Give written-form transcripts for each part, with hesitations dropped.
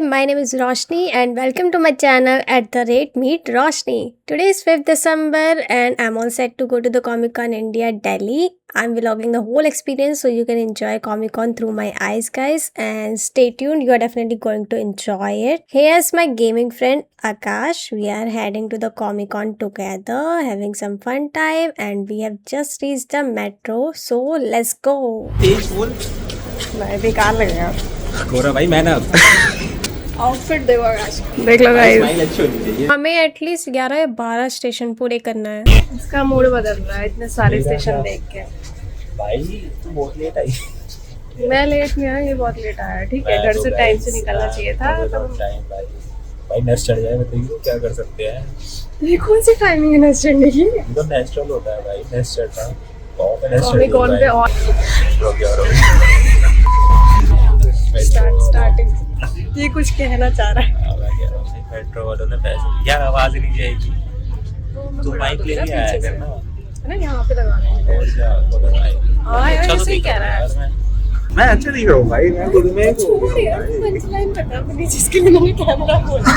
my name is Roshni and welcome to my channel at the rate Meet Roshni. Today is 5th December and I'm all set to go to the Comic Con India Delhi. I'm vlogging the whole experience so you can enjoy Comic Con through my eyes, guys, and stay tuned, you are definitely going to enjoy it. Here's my gaming friend Akash. We are heading to the Comic Con together, having some fun time, and we have just reached the metro, so let's go. बेकार लगेगा गोरा भाई मैंने outfit देख लो guys, हमें at least 11 या 12 station पूरे करना है। इसका मूड बदल रहा है इतने सारे स्टेशन देख के। भाई तू बहुत लेट आई। मैं लेट नहीं आया, ये बहुत लेट आया। ठीक है, घर से टाइम से निकलना चाहिए था। भाई नर्स चढ़ जाए बताइए क्या कर सकते हैं। ये कौन सी टाइमिंग है नर्स चढ़ने की? तो नेचुरल होता है भाई नर्स चढ़ना। कौन पे और स्टार्टिंग ये कुछ कहना चाह रहा है। मेट्रो वालों ने पैसे यार आवाज नहीं जाएगी तो माइक ले लिया है करना है ना, यहाँ पे लगाना है। और क्या बोलो भाई। हाँ यार ऐसे ही कह रहा है। मैं अच्छा दिख रहा हूँ भाई, मैं खुद में पंचलाइन पता नहीं जिसके लिए मैंने कैमरा खोला।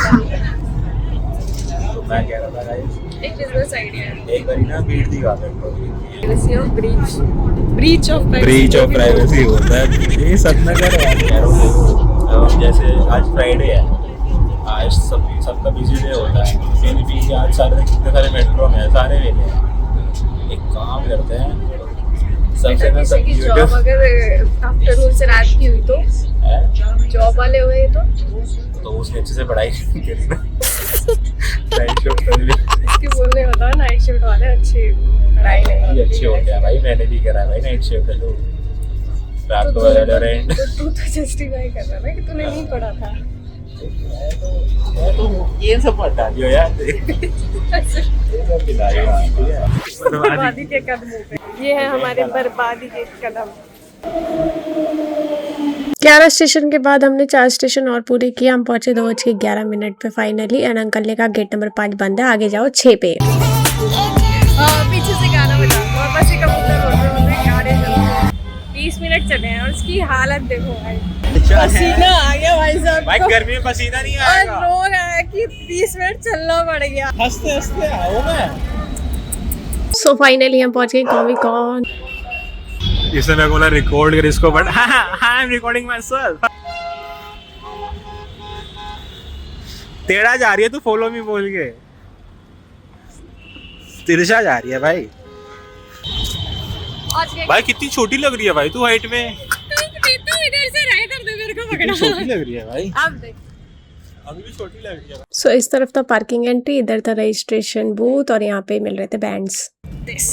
मैं कह रहा था गाइस एक बिजनेस आइडिया है। एक बारी ना बीट दिखा मेट्रो ब्रीच ऑफ प्राइवेसी होता है। ये सब ना कर यार, जैसे आज फ्राइडे है, आज सबका बिजी डे होता है, फिर भी आज कितने सारे मेट्रो में सारे वेले हैं। एक काम करते हैं सबसे ना सब जॉब अगर आफ्टरनून से रात की हुई तो जॉब वाले हुए तो उसने अच्छे से पढ़ाई करी ना। नाइट शिफ्ट कर ली। इसके बोलने होता है नाइट शिफ्ट वाले अच्छी पढ़ाई नहीं अच्छे होते हैं भाई, मैंने भी करा है भाई नाइट शिफ्ट। तो रात को रेस्टोरेंट तू तो जस्टिफाई कर रहा है कि तूने नहीं पढ़ा था। मैं तो ये सब पढ़ा दियो यार। बर्बादी के कदमों पे ये है हमारे बर्बादी के कदम। 11 स्टेशन के बाद हमने 4 स्टेशन और पूरे किए। हम पहुंचे 2:11 पे फाइनली, एंड अंकल ने कहा गेट नंबर 5 बंद है, आगे जाओ 6 पे। पीछे से गाना बजा और बस कबूतर बोल रहे गाड़े चल 20 मिनट चले हैं और उसकी हालत देखो भाई, पसीना आ गया भाई साहब। भाई गर्मी में पसीना नहीं आएगा। और रो रहा है कि 20 मिनट चलना पड़ गया। हंसते हंसते आओ मैं। सो फाइनली हम पहुंच गए कॉमिक कॉन। इसने मेरे को बोला रिकॉर्ड कर इसको, but I am recording my self. तेरा जा रही है तू फॉलो मी बोल के, तिरछा जा रही है भाई। भाई कितनी छोटी लग रही है भाई तू हाइट में। तू इधर से रह कर दे मेरे को कितनी छोटी लग रही है भाई। अब देख अभी भी छोटी लग रही है। सो इस तरफ था पार्किंग एंट्री, इधर था रजिस्ट्रेशन बूथ और यहाँ पे मिल रहे थे बैंड्स। दिस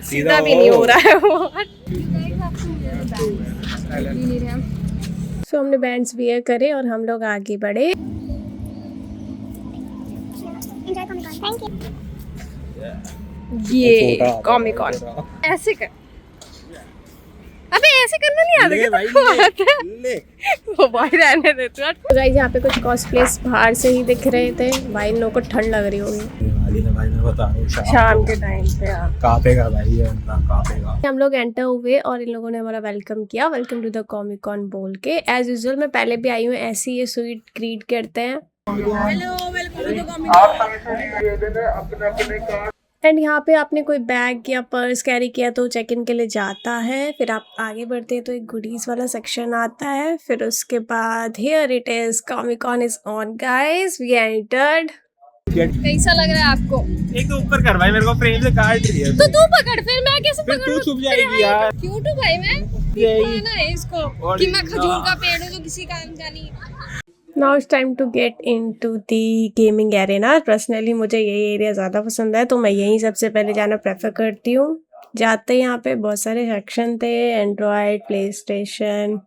सीधा भी नहीं हो रहा है वो। सो हमने बैंड्स वियर करे और हम लोग आगे बढ़े। ये कॉमिक कॉन ऐसे कर, अबे ऐसे करना नहीं आता भाई। वो भाई रहने दे तू। गाइस यहाँ पे कुछ कॉस्प्लेस बाहर से ही दिख रहे थे। भाई इन लोगों को ठंड लग रही होगी भाई, मैं बता रहा हूँ शाम के टाइम पे कांपेगा भाई, ये कांपेगा। हम लोग एंटर हुए और इन लोगों ने हमारा वेलकम किया, welcome to the Comic Con बोल के। एज यूजुअल मैं पहले भी आई हूँ, ऐसे ये स्वीट ग्रीट करते हैं, hello welcome to the Comic Con. And यहाँ पे आपने कोई बैग या पर्स कैरी किया तो चेक इन के लिए जाता है। फिर आप आगे बढ़ते हैं तो एक गुडीज वाला सेक्शन आता है। फिर उसके बाद here it is, Comic Con is on guys, we entered. कैसा लग रहा है आपको? एक तो ऊपर कर भाई, मेरे को फ्रेम से काट रही है। तो तू पकड़, फिर मैं कैसे पकड़ूं? तू छुप जाएगी यार। क्यों तो भाई मैं दिखाना है इसको कि मैं खजूर का पेड़ हूँ जो किसी काम का नहीं। Now it's time to get into the gaming arena. Personally मुझे यही एरिया ज़्यादा पसंद है तो मैं यहीं सबसे पहले जाना प्रेफर करती हूँ। जाते यहाँ पे बहुत सारे सेक्शन थे, एंड्रॉयड, प्ले स्टेशन।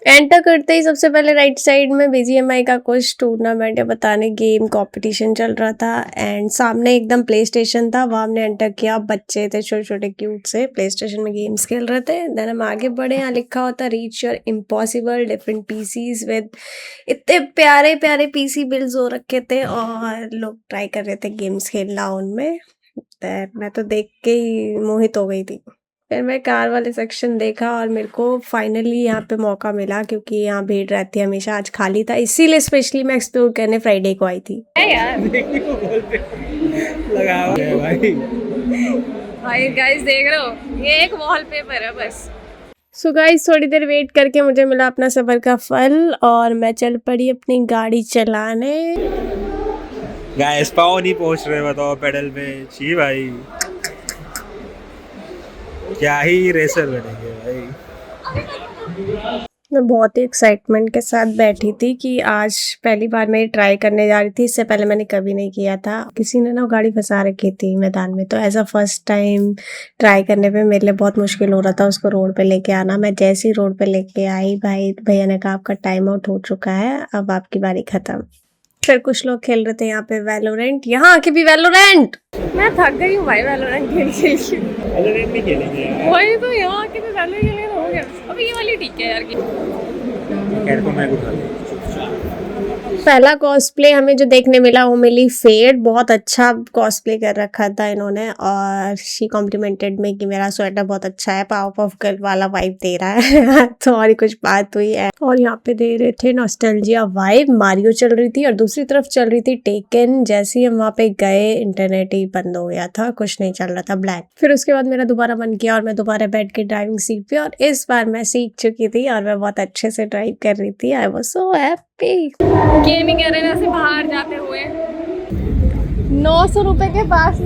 एंटर करते ही सबसे पहले राइट साइड में बीजीएमआई का कुछ टूर्नामेंट या बताने गेम कंपटीशन चल रहा था एंड सामने एकदम प्ले स्टेशन था। वहाँ हमने एंटर किया, बच्चे थे छोटे छोटे क्यूट से प्ले स्टेशन में गेम्स खेल रहे थे। देन हम आगे बढ़े, यहाँ लिखा होता reach your impossible different pieces with इतने प्यारे प्यारे पीसी बिल्ड्स हो रखे थे और लोग ट्राई कर रहे थे गेम्स खेलना उनमें। मैं तो देख के ही मोहित हो गई थी। फिर मैं कार वाले सेक्शन देखा और मेरे को फाइनली यहाँ पे मौका मिला, क्योंकि यहाँ भीड़ रहती है हमेशा, आज खाली था, इसीलिए स्पेशली मैं एक्सप्लोर करने फ्राइडे को आई थी। लगा हुआ है भाई। भाई गाइस देख रहे हो, ये एक वॉलपेपर है बस। सो गाइस थोड़ी देर वेट करके मुझे मिला अपना सफर का फल और मैं चल पड़ी अपनी गाड़ी चलाने। गाइस पाँव नहीं पहुंच रहे, बताओ पेडल पे। छी भाई, क्या ही रेसर बनेंगे भाई। मैं बहुत ही एक्साइटमेंट के साथ बैठी थी कि आज पहली बार मैं ट्राई करने जा रही थी। इससे पहले मैंने कभी नहीं किया था। किसी ने ना गाड़ी फंसा रखी थी मैदान में, तो as a first time try करने पे मेरे लिए बहुत मुश्किल हो रहा था उसको रोड पे लेके आना। मैं जैसे ही रोड पे लेके आई, भैया ने कहा आपका टाइम आउट हो चुका है, अब आपकी बारी खत्म। फिर कुछ लोग खेल रहे थे यहाँ पे वैलोरेंट, यहाँ आके भी वैलोरेंट। मैं थक गई हूँ भाई वैलोरेंट खेल के। वैलोरेंट नहीं खेलेंगे यार। वही तो, यहाँ आके भी वैलोरेंट खेलेंगे तो हो गया। अब ये वाली ठीक है यार की। खैर को मैं उठा लूं। पहला कॉस्प्ले हमें जो देखने मिला वो मिली फेड। बहुत अच्छा कॉस्प्ले कर रखा था इन्होंने और शी कॉम्प्लीमेंटेड में कि मेरा स्वेटर बहुत अच्छा है, पावर ऑफ गर्ल वाला वाइब दे रहा है। तो और कुछ बात हुई है और यहाँ पे दे रहे थे नॉस्टैल्जिया वाइब। मारियो चल रही थी और दूसरी तरफ चल रही थी टेकन। जैसे ही हम वहाँ पे गए इंटरनेट ही बंद हो गया था, कुछ नहीं चल रहा था, ब्लैक। फिर उसके बाद मेरा दोबारा मन किया और मैं दोबारा बैठ के ड्राइविंग सीट पे, और इस बार मैं सीख चुकी थी और मैं बहुत अच्छे से ड्राइव कर रही थी। I was so happy. Gaming arena से बाहर जाते हुए 900 रुपए के पास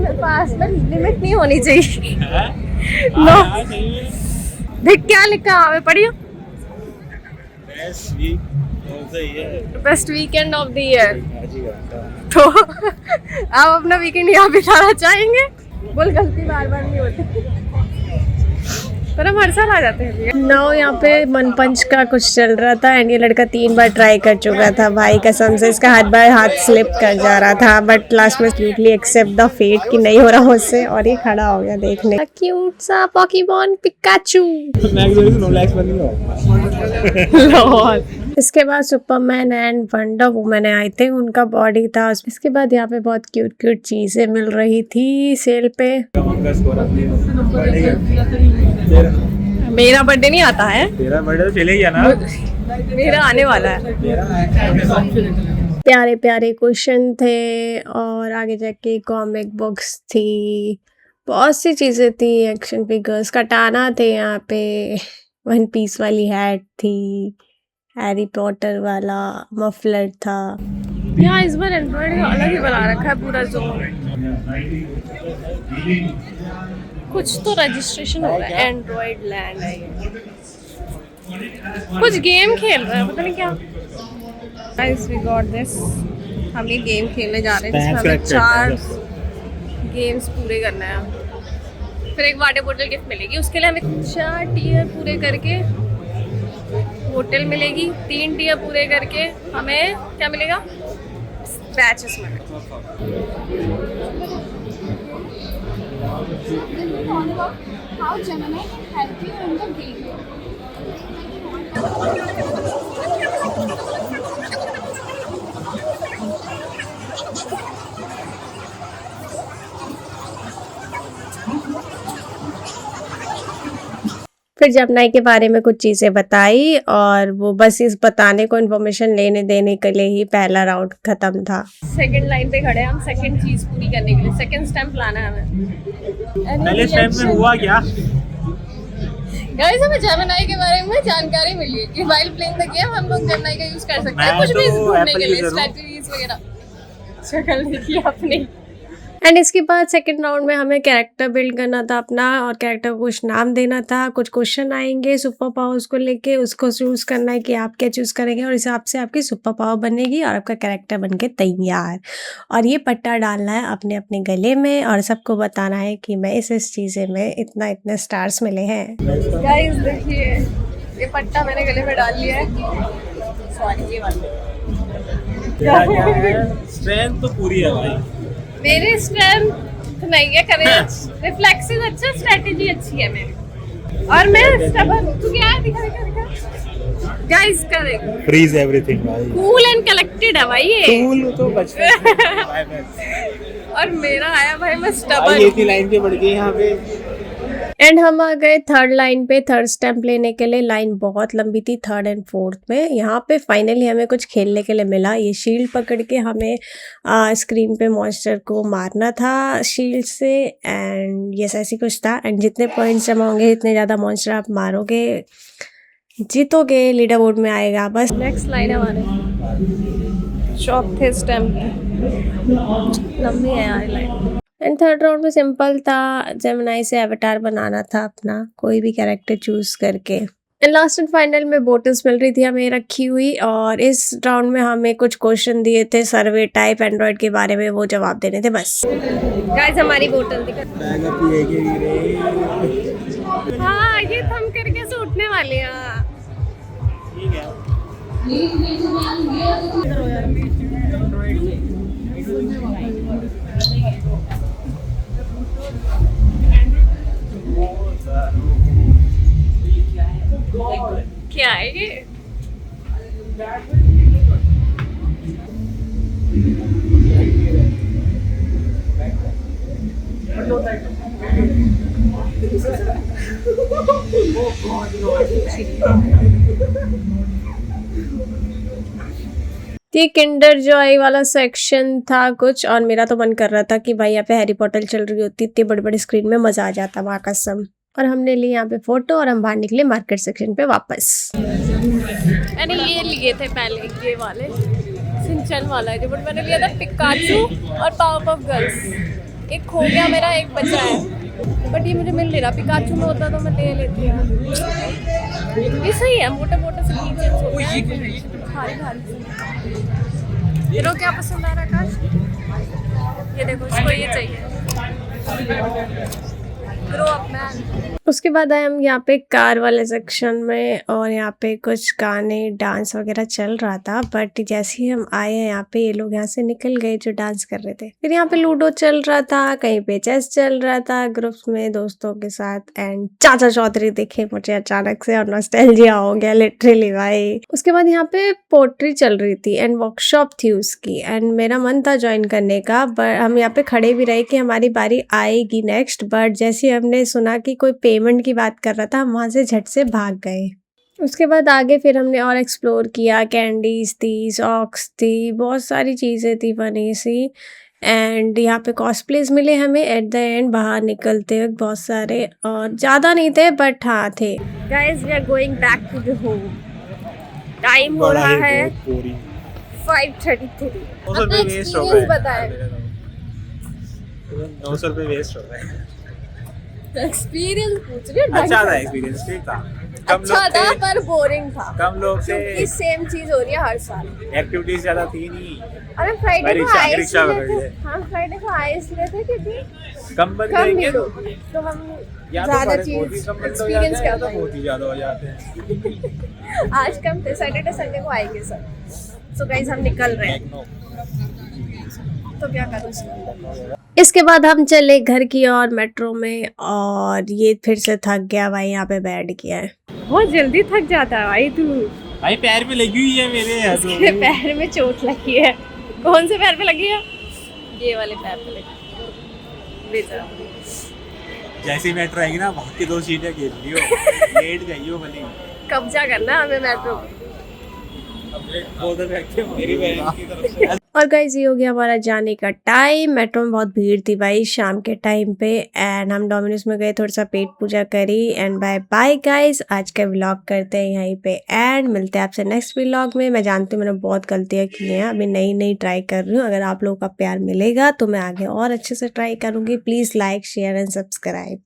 में लिमिट नहीं होनी चाहिए। देख क्या लिखा है, हमें पढ़ियो। Best weekend of the year. तो आप अपना वीकेंड यहाँ बिताना चाहेंगे? बोल, गलती बार बार नहीं होती पर हम हर साल आ जाते हैं। नाउ यहाँ पे मन पंच का कुछ चल रहा था एंड ये लड़का 3 बार ट्राई कर चुका था। भाई कसम से इसका हर बार हाथ स्लिप कर जा रहा था, बट लास्ट में स्वीटली एक्सेप्ट द फेट कि नहीं हो रहा मुझसे, और ये खड़ा हो गया देखने। क्यूट सा पोकेमॉन पिकाचू। इसके बाद सुपरमैन एंड वंडर वुमन आए थे, उनका बॉडी था। इसके बाद यहाँ पे बहुत क्यूट क्यूट चीजें मिल रही थी सेल पे। मेरा बर्थडे नहीं आता है। तेरा बर्थडे तो चले गया ना। मेरा आने वाला है। प्यारे प्यारे क्वेश्चन थे और आगे जाके कॉमिक बुक्स थी, बहुत सी चीजें थी। एक्शन फिगर्स, कटाना थे यहाँ पे, वन पीस वाली हैट थी, हैरी पॉटर वाला मफलर था। यहाँ इस बार एंड्रॉइड अलग ही बना रखा है पूरा जोन। कुछ तो रजिस्ट्रेशन हो रहा है, एंड्रॉइड लैंड है ये। कुछ गेम खेल रहा है, पता नहीं क्या। Guys we got this. हम ये गेम खेलने जा रहे हैं जिसमें हमें 4 गेम्स पूरे करना है। फिर एक वाटर बोतल गिफ्ट मिलेगी, उसके लिए हमें 4 टीयर पूरे करके होटल मिलेगी। 3 टीयर पूरे करके हमें क्या मिलेगा? बैचेस मिलेगा। How Gemini can help you in the game. फिर जमनाई के बारे में कुछ चीज़ें बताई और वो बस इस बताने को इन्फॉर्मेशन लेने देने के लिए ही पहला राउंड खत्म था। सेकंड लाइन पे खड़े हैं हम, सेकंड चीज पूरी करने के लिए। सेकंड स्टैम्प लाना है हमें। पहले स्टैम्प में हुआ क्या? गाइस हमें जेमिनी के बारे में जानकारी मिली कि व्हाइल प्लेइंग द गेम हम लोग जेमिनी का यूज कर सकते हैं कुछ भी ढूंढने के लिए, स्ट्रेटजीज वगैरह। शक्ल देखिए अपनी। एंड इसके बाद सेकंड राउंड में हमें कैरेक्टर बिल्ड करना था अपना, और कैरेक्टर को कुछ नाम देना था। कुछ क्वेश्चन आएंगे सुपर पावर्स को लेके, उसको चूज करना है कि आप क्या चूज करेंगे और इस हिसाब से आपकी सुपर पावर बनेगी और आपका कैरेक्टर बनके तैयार। और ये पट्टा डालना है अपने अपने गले में और सबको बताना है कि मैं इस चीज़ें में इतने स्टार्स मिले हैं। गाइस देखिए ये पट्टा मैंने गले में डाल लिया है। सॉरी ये वाला। तेरा क्या है, स्ट्रेंथ तो पूरी है भाई। मेरी स्ट्रेंथ नहीं है, करेज, रिफ्लेक्सेस अच्छा, स्ट्रेटजी अच्छी है मेरी। और मैं स्टबर्न। तू क्या है, दिखा दिखा दिखा। Guys correct. फ्रीज एवरीथिंग भाई। कूल एंड कलेक्टेड है भाई ये। कूल तो बचपन से। और मेरा आया भाई, मैं भाई स्टबर्न। ये थी लाइन पे बढ़ गई यहाँ पे। एंड हम आ गए थर्ड लाइन पे, थर्ड स्टैम्प लेने के लिए। लाइन बहुत लंबी थी, थर्ड एंड फोर्थ में। यहाँ पे फाइनली हमें कुछ खेलने के लिए मिला। ये शील्ड पकड़ के हमें स्क्रीन पे मॉन्स्टर को मारना था शील्ड से, एंड ये ऐसी कुछ था। एंड जितने पॉइंट्स जमा होंगे इतने ज़्यादा मॉन्स्टर आप मारोगे, जीतोगे, लीडर बोर्ड में आएगा बस। नेक्स्ट लाइन है हमारे चौथे स्टैम्प की। लंबी है यार लाइन। एंड थर्ड राउंड में सिंपल था, जेमिनाई से एवतार बनाना था अपना, कोई भी कैरेक्टर चूज करके। एंड लास्ट एंड फाइनल में बोटल्स मिल रही थी हमें रखी हुई, और इस राउंड में हमें कुछ क्वेश्चन दिए थे सर्वे टाइप एंड्रॉइड के बारे में, वो जवाब देने थे बस। गाइस हमारी बोतल दिखा। हाँ ये थम करके से उठने वाले हैं। ठीक है। क्या है ये? ये किंडर जॉय वाला सेक्शन था कुछ, और मेरा तो मन कर रहा था कि भाई यहाँ पे हैरी पॉटर चल रही होती, इतनी बड़ी बड़ी स्क्रीन में मजा आ जाता वहाँ कसम। और हमने ली यहाँ पे फोटो, और हम बाहर निकले मार्केट सेक्शन पे वापस। मैंने ये लिए थे पहले, ये वाले सिंचन वाला है जो, बट मैंने लिया था पिकाचू और पावरपफ गर्ल्स। एक खो गया मेरा, एक बचा है, बट ये मुझे मिल नहीं रहा। पिकाचू में होता तो मैं ले लेती हूँ। ये सही है, मोटे मोटे से नीचे हो गया, भारी भारी से। तेरे को क्या पसंद आ रहा है आकाश? ये देखो, इसको ये चाहिए। Grow up man. उसके बाद आए हम यहाँ पे कार वाले सेक्शन में, और यहाँ पे कुछ गाने डांस वगैरह चल रहा था, बट जैसे ही हम आए हैं यहाँ पे, ये लोग यहाँ से निकल गए जो डांस कर रहे थे। फिर यहाँ पे लूडो चल रहा था, कहीं पे चेस चल रहा था ग्रुप्स में दोस्तों के साथ। एंड चाचा चौधरी दिखे मुझे अचानक से, और नॉस्टैल्जिया हो गया लिटरली भाई। उसके बाद यहाँ पे पोट्री चल रही थी एंड वर्कशॉप थी उसकी, एंड मेरा मन था ज्वाइन करने का, बट हम यहाँ पे खड़े भी रहे कि हमारी बारी आएगी नेक्स्ट। बट जैसे हमने सुना कि कोई पेमेंट की बात कर रहा था, हम वहाँ से झट से भाग गए। उसके बाद आगे फिर हमने और एक्सप्लोर किया, कैंडीज थी, सॉक्स थी, बहुत सारी चीज़ें थी फनी सी। एंड यहाँ पे कॉस्प्लेज मिले हमें एट द एंड बाहर निकलते वक्त, बहुत सारे, और ज़्यादा नहीं थे बट हाँ थे। Guys we are going back to the home. Time हो रहा है 5:33। 900 रुपये वेस्ट हो एक्सपीरियंस गए। बताएं। 900 रुपये वेस्ट हो गए। एक्सपीरियंस पूछ रही हूँ। अच्छा था एक्सपीरियंस, ठीक था। कम अच्छा लोग था थे, पर बोरिंग था, कम लोग क्योंकि थे, सेम चीज हो रही है हर साल। एक्टिविटीज ज्यादा थी नहीं। अरे फ्राइडे को रिक्शा- आइस रिक्शा लेते पकड़ लिए। हाँ फ्राइडे को आइस लेते क्योंकि कम बन कम जाएंगे भीड़ तो होगी, तो हम या तो ज्यादा बहुत ही चीज कम बंद हो एक्सपीरियंस जाते हैं, या कर तो बहुत ही ज्यादा हो जाते हैं। आज कम थे, सैटरडे संडे को आएंगे सब। सो गाइस हम निकल रहे हैं, तो क्या करूँ। इसके बाद हम चले घर की ओर मेट्रो में, और ये फिर से थक गया भाई, यहाँ पे बैठ गया है। बहुत जल्दी थक जाता है भाई तू। भाई पैर पे लगी हुई है मेरे। इसके पैर में चोट लगी है। कौन से पैर पे लगी है? ये वाले पैर पे लगी बेचा। जैसी मेट्रो आएगी ना, वहाँ की 2 सीटें घेर लियो, लेट जाइयो भले। कब्जा करना है हमें मेट्रो पे। मेरी बहन की तरफ से। और गाइज ये हो गया हमारा जाने का टाइम। मेट्रो में बहुत भीड़ थी भाई शाम के टाइम पे, एंड हम डोमिनोज में गए, थोड़ा सा पेट पूजा करी, एंड बाय बाय गाइज। आज का व्लॉग करते हैं यहीं पे एंड मिलते हैं आपसे नेक्स्ट व्लॉग में। मैं जानती हूँ मैंने बहुत गलतियाँ की हैं, अभी नई नई ट्राई कर रही हूँ। अगर आप लोगों का प्यार मिलेगा तो मैं आगे और अच्छे से ट्राई करूँगी। Please like share and subscribe.